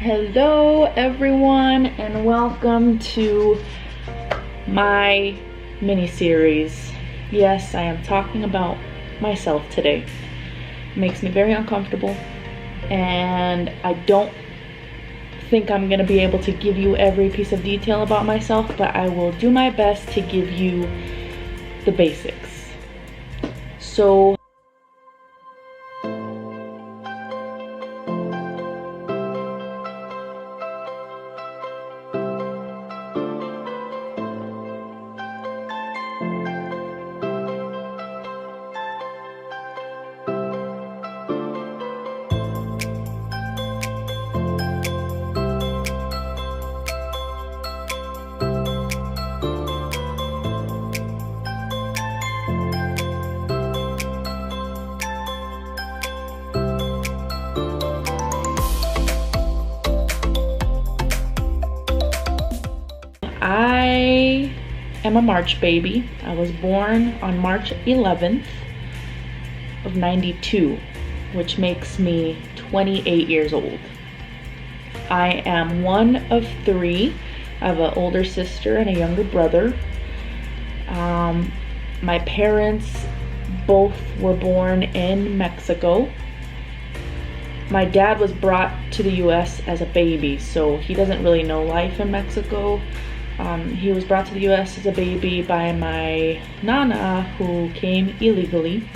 Hello everyone and welcome to my mini-series. Yes, I am talking about myself today. It makes me very uncomfortable and I don't think I'm gonna be able to give you every piece of detail about myself, but I will do my best to give you the basics. So I am a March baby. I was born on March 11th of 92, which makes me 28 years old. I am one of three. I have an older sister and a younger brother. My parents both were born in Mexico. My dad was brought to the US as a baby, so he doesn't really know life in Mexico. He was brought to the US as a baby by my nana, who came illegally.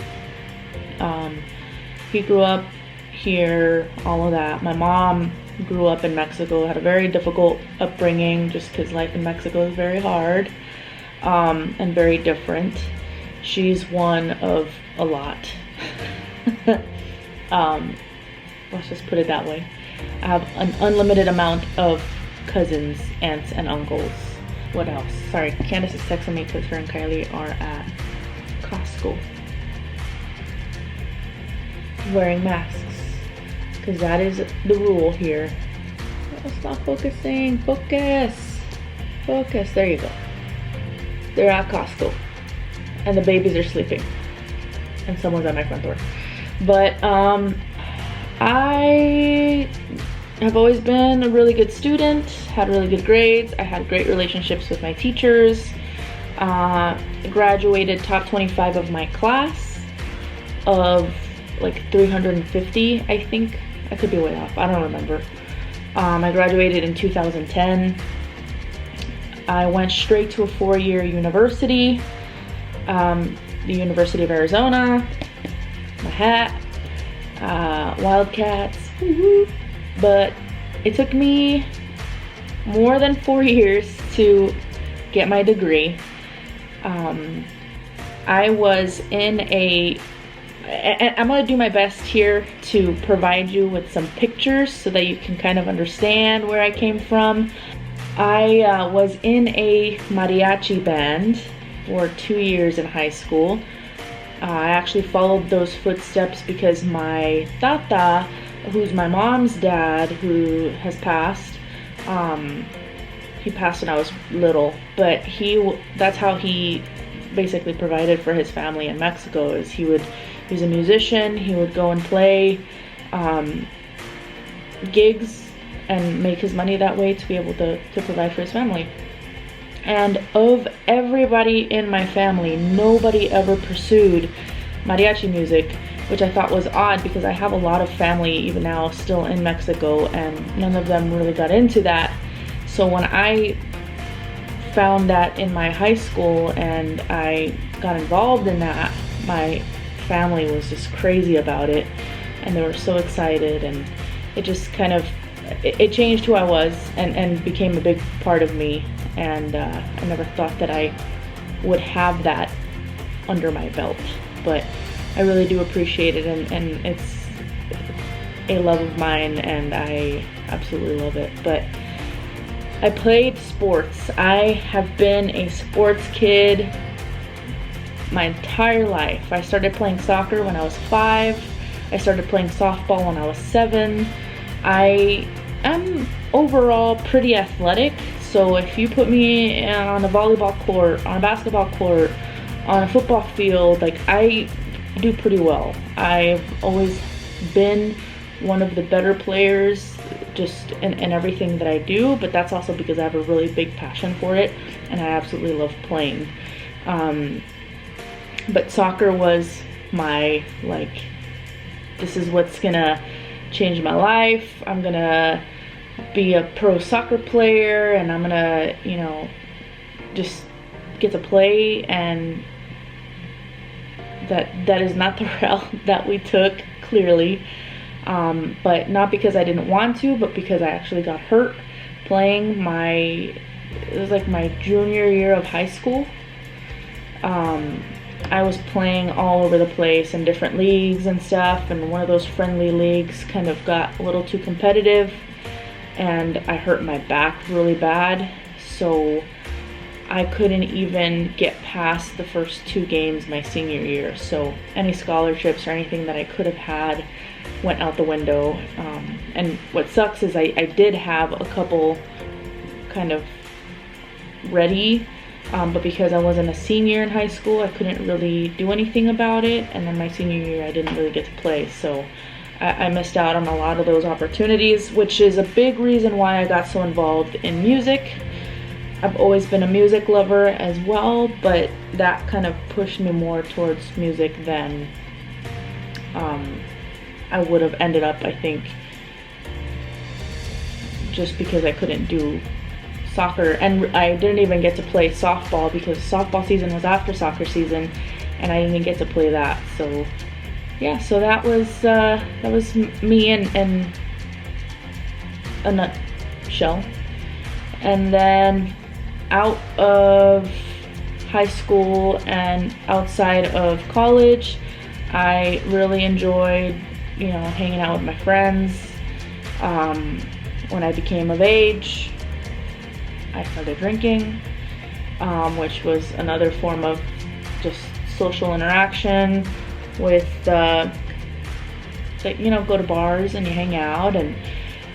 He grew up here, all of that. My mom grew up in Mexico, had a very difficult upbringing just because life in Mexico is very hard and very different. She's one of a lot. Let's just put it that way. I have an unlimited amount of cousins, aunts, and uncles. What else? Sorry, Candace is texting me because her and Kylie are at Costco wearing masks because that is the rule here. Oh, stop focusing. Focus. There you go. They're at Costco and the babies are sleeping and someone's at my front door. But I have always been a really good student, had really good grades. I had great relationships with my teachers. Graduated top 25 of my class of like 350, I think. I could be way off, I don't remember. I graduated in 2010. I went straight to a 4-year university, the University of Arizona, my hat, Wildcats, woo-hoo. But it took me more than 4 years to get my degree. I was in and I'm gonna do my best here to provide you with some pictures so that you can kind of understand where I came from. I was in a mariachi band for 2 years in high school. I actually followed those footsteps because my tata, who's my mom's dad, who has passed, he passed when I was little, but that's how he basically provided for his family in Mexico. He's a musician. He would go and play gigs and make his money that way to be able to provide for his family. And of everybody in my family, nobody ever pursued mariachi music, which I thought was odd because I have a lot of family even now still in Mexico and none of them really got into that. So when I found that in my high school and I got involved in that, my family was just crazy about it and they were so excited, and it just kind of, it changed who I was and became a big part of me. And I never thought that I would have that under my belt, but I really do appreciate it, and it's a love of mine and I absolutely love it. But I played sports. I have been a sports kid my entire life. I started playing soccer when I was 5. I started playing softball when I was 7. I am overall pretty athletic, so if you put me on a volleyball court, on a basketball court, on a football field, like, I do pretty well. I've always been one of the better players just in everything that I do, but that's also because I have a really big passion for it and I absolutely love playing. But soccer was my, like, this is what's gonna change my life. I'm gonna be a pro soccer player and I'm gonna, you know, just get to play. And that is not the route that we took, clearly. But not because I didn't want to, but because I actually got hurt playing it was like my junior year of high school. I was playing all over the place in different leagues and stuff, and one of those friendly leagues kind of got a little too competitive and I hurt my back really bad, so I couldn't even get past the first 2 games my senior year. So any scholarships or anything that I could have had went out the window. And what sucks is I did have a couple kind of ready, but because I wasn't a senior in high school, I couldn't really do anything about it. And then my senior year, I didn't really get to play. So I missed out on a lot of those opportunities, which is a big reason why I got so involved in music. I've always been a music lover as well, but that kind of pushed me more towards music than I would have ended up, I think, just because I couldn't do soccer. And I didn't even get to play softball because softball season was after soccer season and I didn't get to play that. So yeah, so that was me in a nutshell. And then out of high school and outside of college, I really enjoyed, you know, hanging out with my friends. When I became of age, I started drinking, which was another form of just social interaction with, you know, go to bars and you hang out. And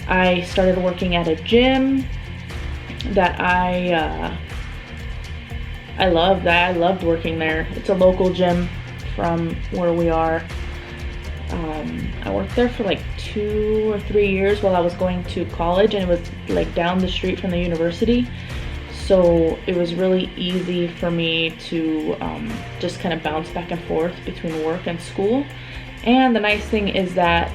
I started working at a gym that I loved. I loved working there. It's a local gym from where we are. I worked there for like 2 or 3 years while I was going to college, and it was like down the street from the university. So it was really easy for me to just kind of bounce back and forth between work and school. And the nice thing is that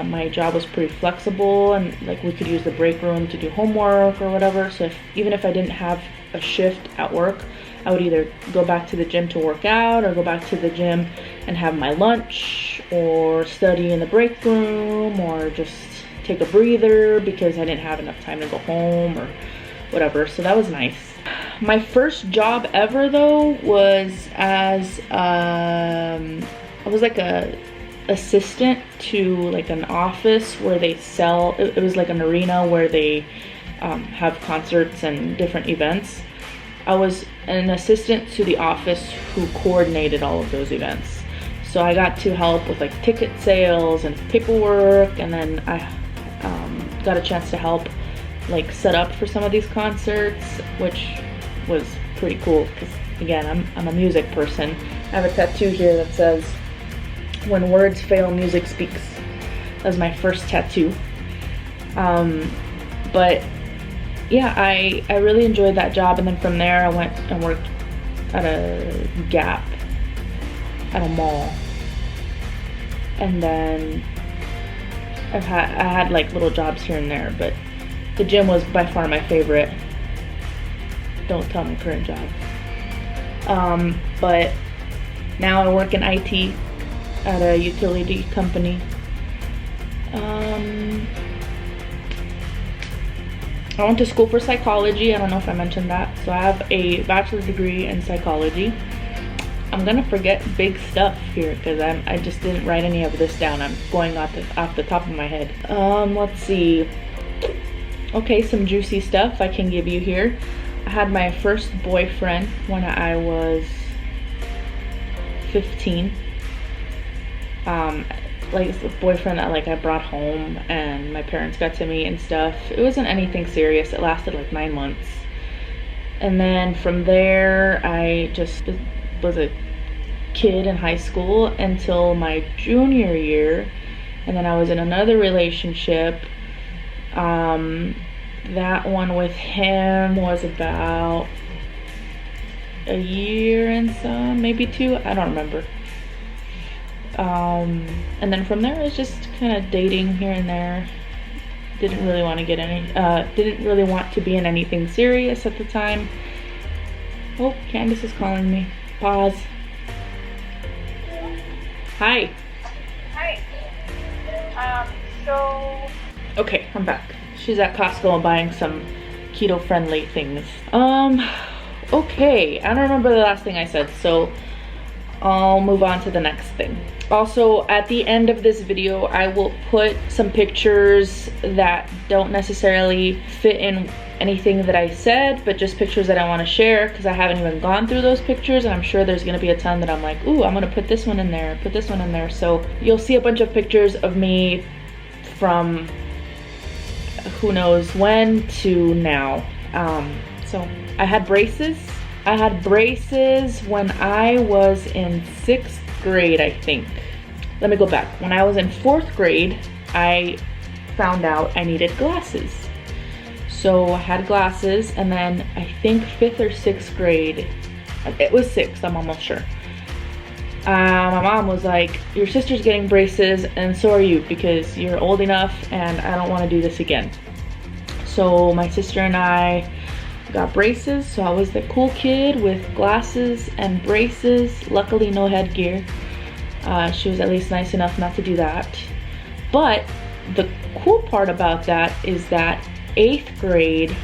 my job was pretty flexible, and like we could use the break room to do homework or whatever. So even if I didn't have a shift at work, I would either go back to the gym to work out or go back to the gym and have my lunch or study in the break room or just take a breather because I didn't have enough time to go home or whatever. So that was nice. My first job ever though was as I was like a assistant to like an office where they sell, it was like an arena where they have concerts and different events. I was an assistant to the office who coordinated all of those events. So I got to help with like ticket sales and paperwork, and then I got a chance to help like set up for some of these concerts, which was pretty cool because again, I'm a music person. I have a tattoo here that says, "When words fail, music speaks." That was my first tattoo. But yeah, I really enjoyed that job, and then from there I went and worked at a Gap at a mall. And then I had like little jobs here and there, but the gym was by far my favorite. Don't tell my current job. But now I work in IT at a utility company. I went to school for psychology. I don't know if I mentioned that. So I have a bachelor's degree in psychology. I'm gonna forget big stuff here because I just didn't write any of this down. I'm going off the top of my head. Let's see. Okay, some juicy stuff I can give you here. I had my first boyfriend when I was 15. Like a boyfriend that like I brought home and my parents got to meet and stuff. It wasn't anything serious. It lasted like 9 months. And then from there, I just was a kid in high school until my junior year. And then I was in another relationship That one with him was about a year and some, maybe 2, I don't remember. And then from there it was just kind of dating here and there. Didn't really want to get any, didn't really want to be in anything serious at the time. Oh, Candice is calling me. Pause. Hi. Hi. So... Okay, I'm back. She's at Costco buying some keto-friendly things. Okay, I don't remember the last thing I said, so I'll move on to the next thing. Also, at the end of this video, I will put some pictures that don't necessarily fit in anything that I said, but just pictures that I want to share, because I haven't even gone through those pictures, and I'm sure there's going to be a ton that I'm like, ooh, I'm going to put this one in there, put this one in there. So you'll see a bunch of pictures of me from who knows when to now. So I had braces. I had braces when I was in 6th grade, I think. Let me go back. When I was in 4th grade, I found out I needed glasses. So I had glasses, and then I think 5th or 6th grade, it was 6th, I'm almost sure. My mom was like, your sister's getting braces and so are you, because you're old enough and I don't want to do this again. So my sister and I got braces, so I was the cool kid with glasses and braces. Luckily no headgear. She was at least nice enough not to do that. But the cool part about that is that 8th grade,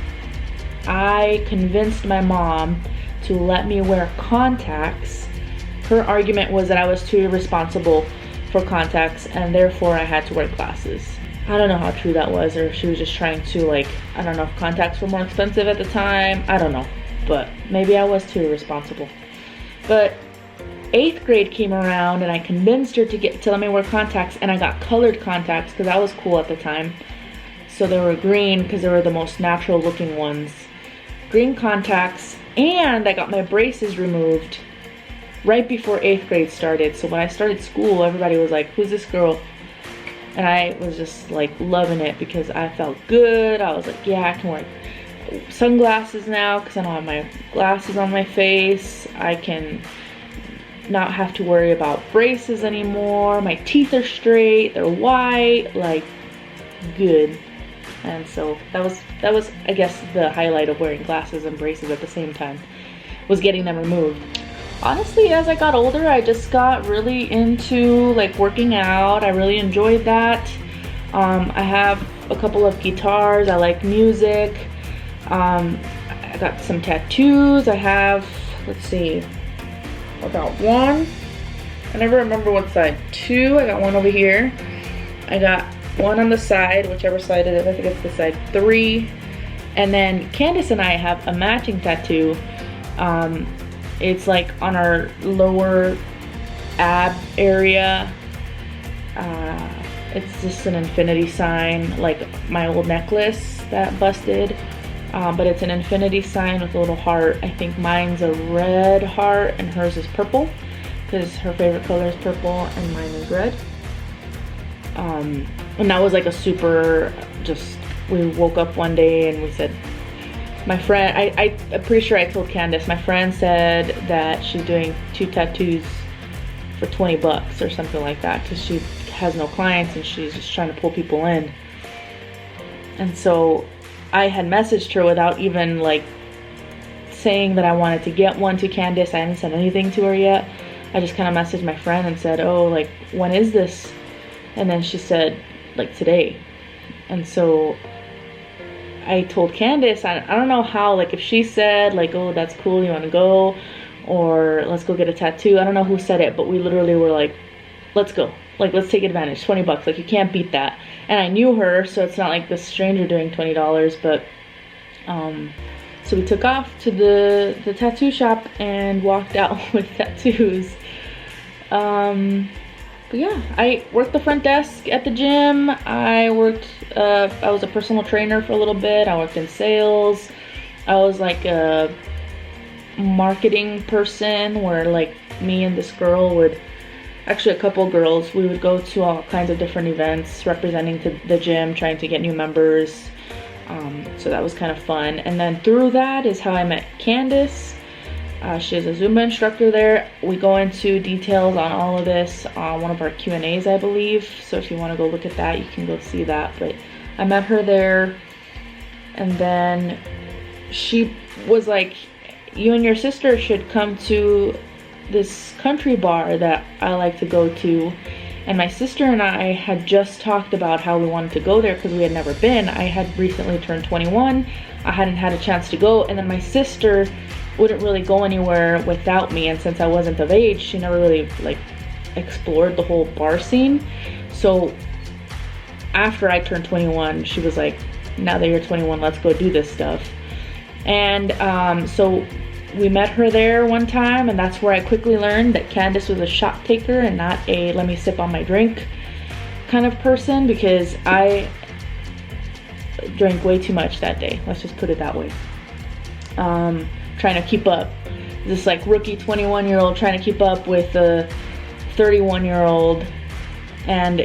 I convinced my mom to let me wear contacts. Her argument was that I was too irresponsible for contacts and therefore I had to wear glasses. I don't know how true that was, or if she was just trying to, like, I don't know if contacts were more expensive at the time, I don't know, but maybe I was too irresponsible. But 8th grade came around and I convinced her to let me wear contacts, and I got colored contacts because I was cool at the time. So they were green because they were the most natural looking ones. Green contacts, and I got my braces removed right before 8th grade started. So when I started school, everybody was like, who's this girl? And I was just like loving it because I felt good. I was like, yeah, I can wear sunglasses now because I don't have my glasses on my face. I can not have to worry about braces anymore. My teeth are straight, they're white, like, good. And so that was I guess the highlight of wearing glasses and braces at the same time, was getting them removed. Honestly, as I got older, I just got really into like working out. I really enjoyed that. I have a couple of guitars. I like music. I got some tattoos. I have, let's see, I got one. I never remember what side. 2, I got one over here. I got one on the side, whichever side it is. I think it's the side 3. And then Candice and I have a matching tattoo. It's like on our lower ab area. It's just an infinity sign, like my old necklace that busted. But it's an infinity sign with a little heart. I think mine's a red heart and hers is purple, because her favorite color is purple and mine is red. And that was like a super, just, we woke up one day and we said, my friend, I'm pretty sure I told Candace, my friend said that she's doing 2 tattoos for 20 bucks or something like that, because she has no clients and she's just trying to pull people in. And so I had messaged her without even like saying that I wanted to get one to Candace. I hadn't said anything to her yet. I just kind of messaged my friend and said, oh, like, when is this? And then she said, like, today. And so I told Candace, I don't know how, like, if she said, like, oh, that's cool, you want to go? Or let's go get a tattoo. I don't know who said it, but we literally were like, let's go. Like, let's take advantage. 20 bucks. Like, you can't beat that. And I knew her, so it's not like this stranger doing $20, but, so we took off to the tattoo shop and walked out with tattoos. But yeah, I worked the front desk at the gym. I worked, I was a personal trainer for a little bit. I worked in sales. I was like a marketing person where like me and this girl would actually a couple girls. We would go to all kinds of different events representing to the gym, trying to get new members. So that was kind of fun. And then through that is how I met Candice. She is a Zumba instructor there. We go into details on all of this on one of our Q&As, I believe. So if you want to go look at that, you can go see that. But I met her there, and then she was like, you and your sister should come to this country bar that I like to go to. And my sister and I had just talked about how we wanted to go there because we had never been. I had recently turned 21. I hadn't had a chance to go, and then my sister wouldn't really go anywhere without me, and since I wasn't of age, she never really like explored the whole bar scene. So after I turned 21, she was like, now that you're 21, let's go do this stuff. And so we met her there one time, and that's where I quickly learned that Candace was a shot taker and not a let me sip on my drink kind of person, because I drank way too much that day. Let's just put it that way. Trying to keep up. This like rookie 21-year-old trying to keep up with a 31-year-old, and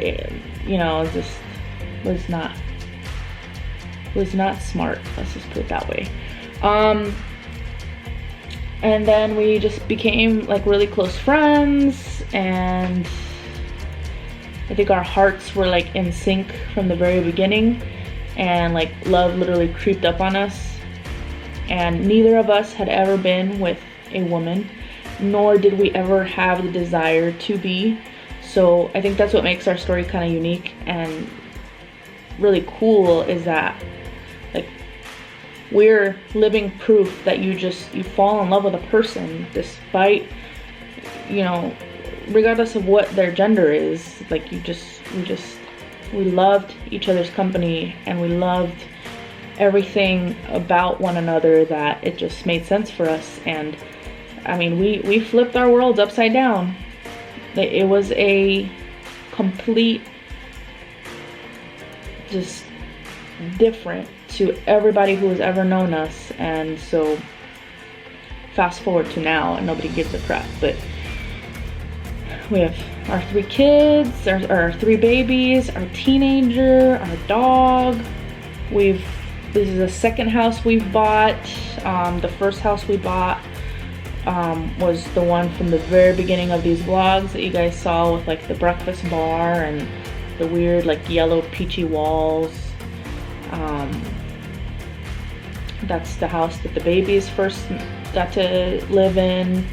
you know, just was not smart. Let's just put it that way. And then we just became like really close friends, and I think our hearts were like in sync from the very beginning, and like love literally creeped up on us. And neither of us had ever been with a woman, nor did we ever have the desire to be. So I think that's what makes our story kind of unique and really cool, is that like we're living proof that you fall in love with a person despite, you know, regardless of what their gender is. Like we loved each other's company, and we loved everything about one another, that it just made sense for us. And I mean, we flipped our worlds upside down. It was a complete, just different to everybody who has ever known us. And so fast forward to now, and nobody gives a crap, but we have our 3 kids, our 3 babies, our teenager, our dog. This is the second house we've bought. The first house we bought was the one from the very beginning of these vlogs that you guys saw, with like the breakfast bar and the weird like yellow peachy walls. That's the house that the babies first got to live in.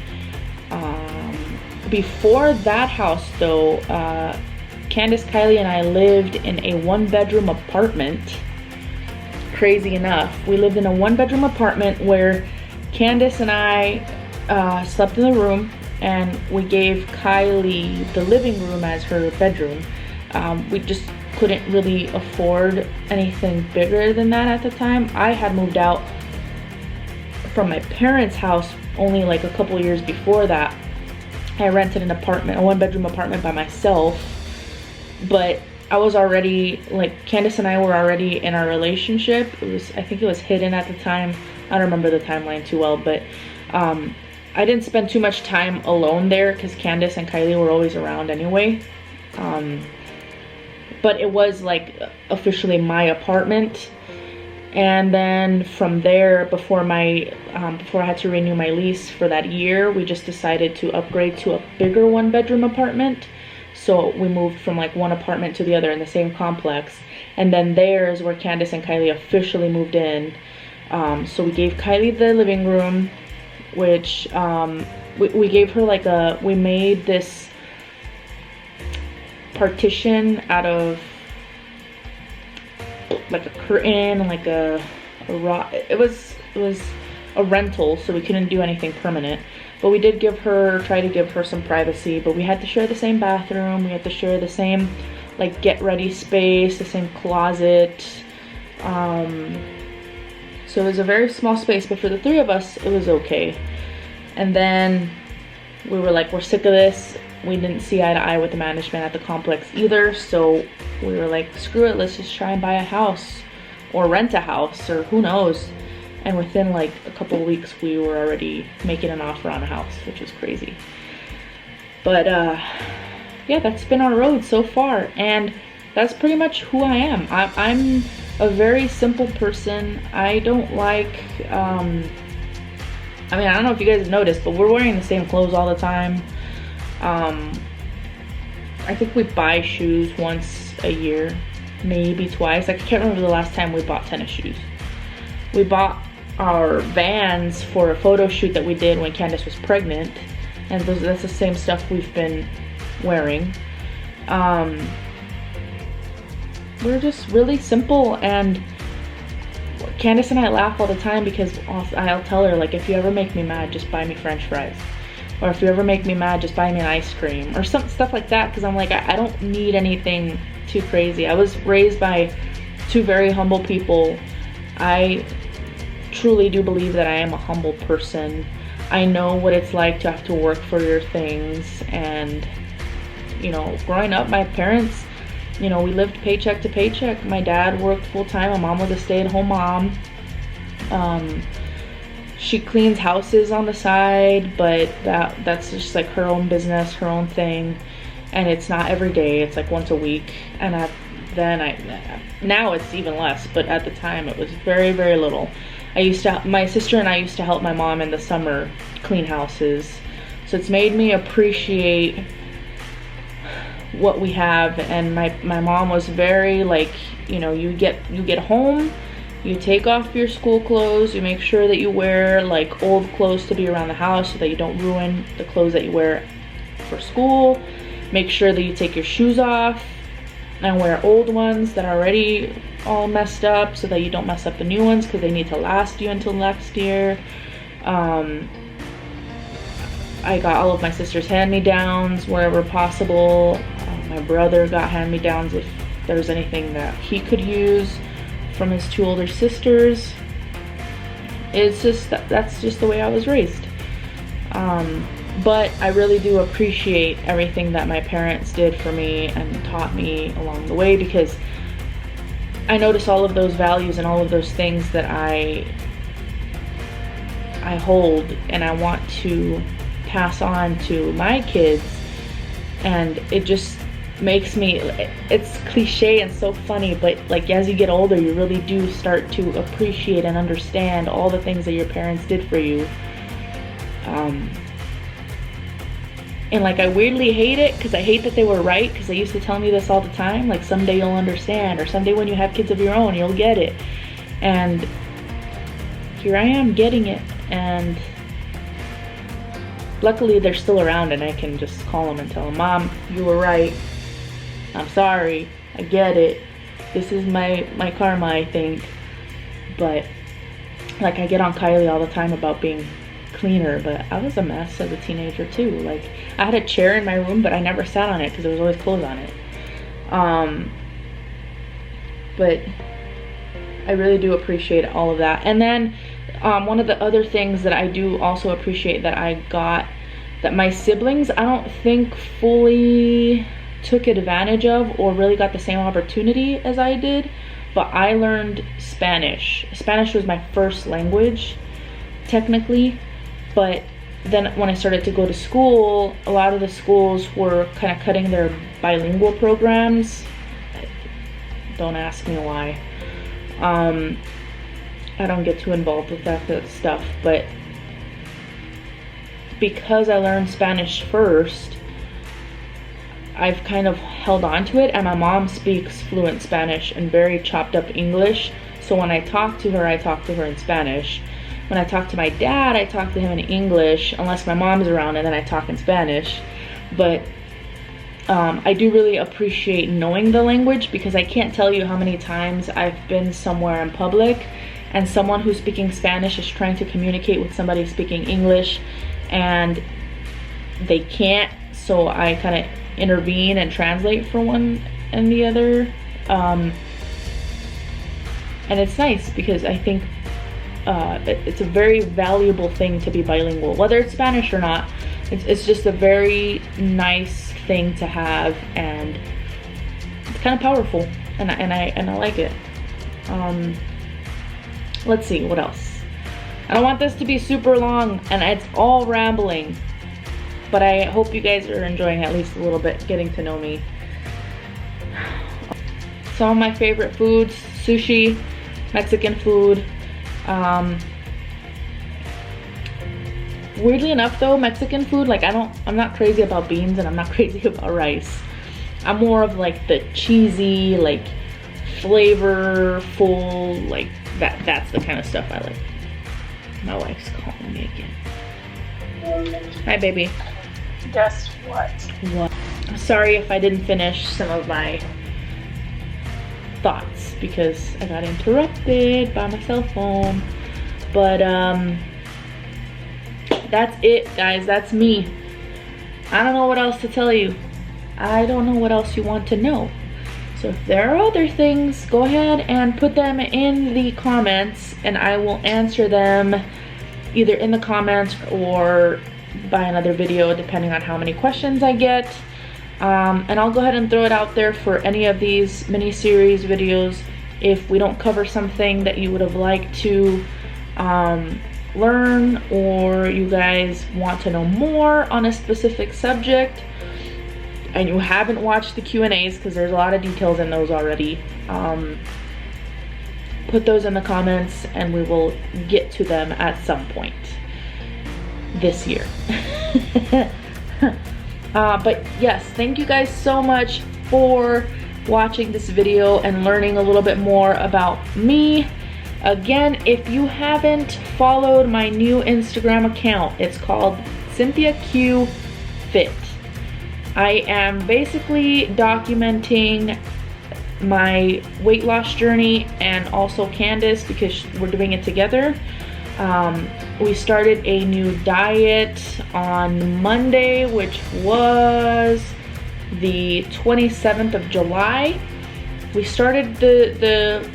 Before that house though, Candice, Kylie, and I lived in a 1-bedroom apartment. Crazy enough, we lived in a 1-bedroom apartment where Candice and I slept in the room, and we gave Kylie the living room as her bedroom. We just couldn't really afford anything bigger than that at the time. I had moved out from my parents' house only like a couple years before that. I rented an apartment, a 1-bedroom apartment by myself, but I was already, like, Candice and I were already in our relationship. I think it was hidden at the time. I don't remember the timeline too well, but I didn't spend too much time alone there because Candice and Kylie were always around anyway. But it was like officially my apartment. And then from there, before I had to renew my lease for that year, we just decided to upgrade to a bigger 1-bedroom apartment. So we moved from like one apartment to the other in the same complex. And then there's where Candice and Kylie officially moved in. So we gave Kylie the living room, which we gave her like we made this partition out of like a curtain and like a rock. It was a rental, so we couldn't do anything permanent. But we did try to give her some privacy, but we had to share the same bathroom, we had to share the same like get ready space, the same closet. So it was a very small space, but for the 3 of us, it was okay. And then we were like, we're sick of this. We didn't see eye to eye with the management at the complex either, so we were like, screw it, let's just try and buy a house or rent a house, or who knows. And within like a couple of weeks, we were already making an offer on a house, which was crazy. But yeah, that's been our road so far, and that's pretty much who I am. I'm a very simple person. I don't like, I mean, I don't know if you guys have noticed, but we're wearing the same clothes all the time. I think we buy shoes once a year, maybe twice. Like, I can't remember the last time we bought tennis shoes. We bought our Vans for a photo shoot that we did when Candace was pregnant, and that's the same stuff we've been wearing. We're just really simple, and Candace and I laugh all the time because I'll tell her, like, if you ever make me mad, just buy me French fries. Or if you ever make me mad, just buy me an ice cream. Or some stuff like that, because I'm like, I don't need anything too crazy. I was raised by two very humble people. I truly do believe that I am a humble person. I know what it's like to have to work for your things. And, you know, growing up, my parents, you know, we lived paycheck to paycheck. My dad worked full-time. My mom was a stay-at-home mom. She cleans houses on the side, but that's just like her own business, her own thing. And it's not every day, it's like once a week. And now it's even less, but at the time it was very, very little. My sister and I used to help my mom in the summer clean houses. So it's made me appreciate what we have. And my mom was very like, you know, you get home, you take off your school clothes, you make sure that you wear like old clothes to be around the house so that you don't ruin the clothes that you wear for school. Make sure that you take your shoes off and wear old ones that are already all messed up so that you don't mess up the new ones, because they need to last you until next year. I got all of my sister's hand-me-downs wherever possible. My brother got hand-me-downs if there was anything that he could use from his two older sisters. It's just that's just the way I was raised. But I really do appreciate everything that my parents did for me and taught me along the way, because I notice all of those values and all of those things that I hold and I want to pass on to my kids. And it just makes me, it's cliche and so funny, but like as you get older, you really do start to appreciate and understand all the things that your parents did for you. And like, I weirdly hate it because I hate that they were right, because they used to tell me this all the time, like, someday you'll understand, or someday when you have kids of your own, you'll get it. And here I am getting it, and luckily they're still around and I can just call them and tell them, Mom, you were right. I'm sorry. I get it. This is my karma, I think. But like, I get on Kylie all the time about being cleaner, but I was a mess as a teenager too. Like, I had a chair in my room, but I never sat on it because there was always clothes on it. But I really do appreciate all of that. And then one of the other things that I do also appreciate that I got, that my siblings, I don't think fully took advantage of or really got the same opportunity as I did, but I learned Spanish. Spanish was my first language, technically, but then when I started to go to school, a lot of the schools were kind of cutting their bilingual programs. Don't ask me why. I don't get too involved with that stuff, but because I learned Spanish first, I've kind of held on to it, and my mom speaks fluent Spanish and very chopped up English, so when I talk to her in Spanish. When I talk to my dad, I talk to him in English, unless my mom's around, and then I talk in Spanish. But I do really appreciate knowing the language, because I can't tell you how many times I've been somewhere in public and someone who's speaking Spanish is trying to communicate with somebody speaking English and they can't, so I kind of intervene and translate for one and the other. And it's nice, because I think it's a very valuable thing to be bilingual, whether it's Spanish or not. It's just a very nice thing to have, and it's kind of powerful, and I like it. Let's see, what else? I don't want this to be super long and it's all rambling. But I hope you guys are enjoying at least a little bit, getting to know me. Some of my favorite foods: sushi, Mexican food. Weirdly enough though, Mexican food, like I'm not crazy about beans and I'm not crazy about rice. I'm more of like the cheesy, like flavorful, like that's the kind of stuff I like. My wife's calling me again. Hi baby. Guess what? What? I'm sorry if I didn't finish some of my thoughts because I got interrupted by my cell phone. But that's it, guys. That's me. I don't know what else to tell you. I don't know what else you want to know. So if there are other things, go ahead and put them in the comments and I will answer them either in the comments or by another video, depending on how many questions I get. And I'll go ahead and throw it out there for any of these mini-series videos. If we don't cover something that you would have liked to learn, or you guys want to know more on a specific subject and you haven't watched the Q&As, because there's a lot of details in those already, put those in the comments and we will get to them at some point this year. But yes, thank you guys so much for watching this video and learning a little bit more about me. Again, if you haven't followed my new Instagram account, it's called Cynthia Q Fit. I am basically documenting my weight loss journey, and also Candace, because we're doing it together. We started a new diet on Monday, which was the 27th of July. We started the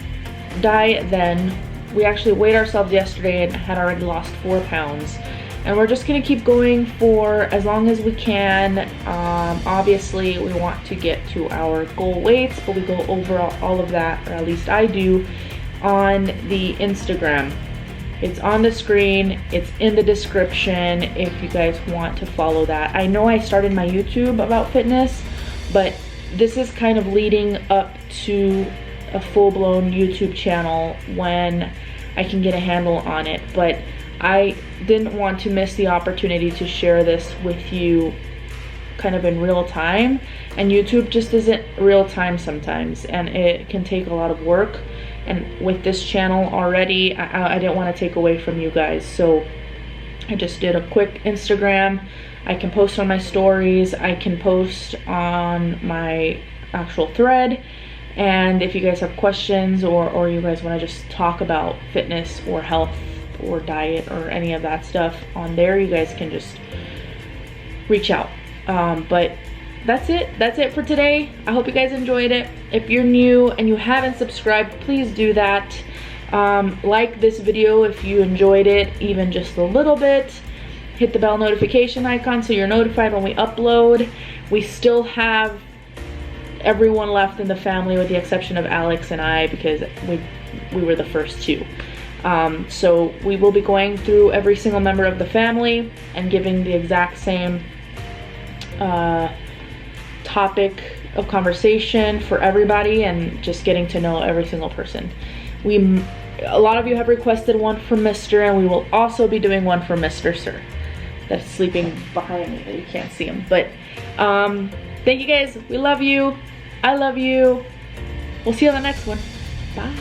diet then. We actually weighed ourselves yesterday and had already lost 4 pounds. And we're just gonna keep going for as long as we can. Obviously, we want to get to our goal weights, but we go over all of that, or at least I do, on the Instagram. It's on the screen, it's in the description if you guys want to follow that. I know I started my YouTube about fitness, but this is kind of leading up to a full-blown YouTube channel when I can get a handle on it. But I didn't want to miss the opportunity to share this with you kind of in real time, and YouTube just isn't real time sometimes, and it can take a lot of work. And with this channel already, I didn't want to take away from you guys, so I just did a quick Instagram. I can post on my stories, I can post on my actual thread, and if you guys have questions or you guys want to just talk about fitness or health or diet or any of that stuff on there, you guys can just reach out. But that's it for today. I hope you guys enjoyed it. If you're new and you haven't subscribed, please do that. Like this video if you enjoyed it even just a little bit. Hit the bell notification icon so you're notified when we upload. We still have everyone left in the family with the exception of Alex and I, because we were the first two. So we will be going through every single member of the family and giving the exact same topic of conversation for everybody, and just getting to know every single person. A lot of you have requested one for Mr., and we will also be doing one for Mr. Sir that's sleeping behind me, that you can't see him. But thank you guys. We love you. I love you. We'll see you on the next one. Bye.